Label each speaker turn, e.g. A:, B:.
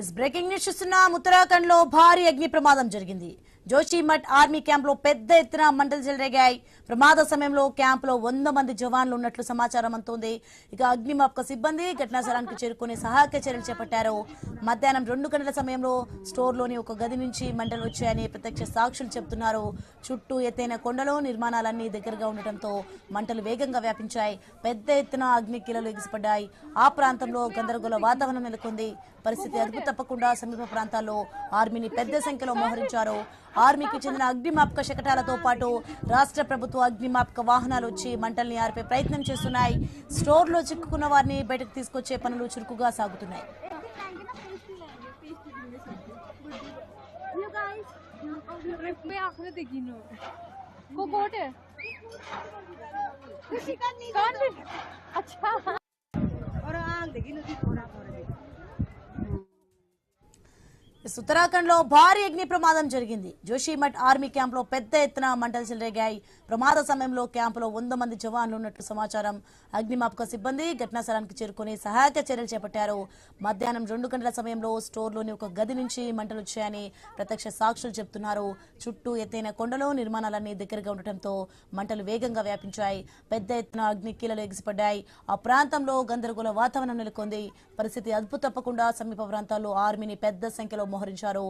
A: इस breaking news చూస్తున్నాం ఉత్తరాఖండ్ లో భారీ అగ్ని ప్రమాదం జరిగింది జోషిమఠ్ ఆర్మీ క్యాంప్ లో పెద్ద ఎత్తున మంటలు చెలరేగాయి ప్రమాద సమయంలో క్యాంప్ లో 100 మంది జవాన్లు ఉన్నట్లు సమాచారం అందుతోంది ఇక అగ్నిమాపక సిబ్బంది ఘటనా స్థలానికి చేరుకొని సహాయక చర్యలు చేపట్టారు మధ్యాహ్నం 2 గంటల సమయంలో స్టోర్ లోని ఒక గది నుంచి మంటలు వచ్చాయని ప్రత్యక్ష సాక్షులు చెప్తున్నారు చుట్టూ ఎత్తైన కొండలు నిర్మాణాలన్నీ దగ్గరగా ఉండటంతో మంటలు వేగంగా వ్యాపించాయి పెద్ద ఎత్తున అగ్ని కిలలు ఎగిసిపడ్డాయి ఆ ప్రాంతంలో గందరగోళ వాతావరణం నెలకొంది పరిస్థితి అదుపు తప్పకుండా సమీప ప్రాంతాల్లో ఆర్మీని పెద్ద సంఖ్యలో మోహరించారు ఆర్మీకి చెందిన అగ్నిమాపక శకటాలతో పాటు రాష్ట్ర ప్రభుత్వ అగ్నిమాపక వాహనాలు వచ్చి మంటల్ని ఆర్పే ప్రయత్నం చేస్తున్నాయి స్టోర్ లో చిక్కుకున్న వారిని బయటకు తీసుకొచ్చే పనులు చురుకుగా సాగుతున్నాయి ఉత్తరాఖండ్ లో భారీ అగ్ని ప్రమాదం జరిగింది జోషిమఠ్ ఆర్మీ క్యాంప్ లో పెద్ద ఎత్తున మంటలు చెలరేగాయి ప్రమాద సమయంలో క్యాంపులో 100 మంది జవాన్లు ఉన్నట్లు సమాచారం అగ్నిమాపక సిబ్బంది ఘటనా స్థలానికి చేరుకొని సహాయక చర్యలు చేపట్టారు మధ్యాహ్నం 2 గంటల సమయంలో స్టోర్ లోని ఒక గది నుంచి మంటలు వచ్చాయని ప్రత్యక్ష సాక్షులు చెప్తున్నారు చుట్టూ ఎత్తైన కొండలు నిర్మాణాలన్నీ దగ్గరగా ఉండటంతో మంటలు వేగంగా వ్యాపించాయి పెద్ద ఎత్తున అగ్ని కీలలు ఎగిసిపడ్డాయి ఆ ప్రాంతంలో గందరగోళ వాతావరణం నెలకొంది పరిస్థితి అదుపు తప్పకుండా సమీప ప్రాంతాల్లో ఆర్మీని పెద్ద సంఖ్యలో మోహరించారు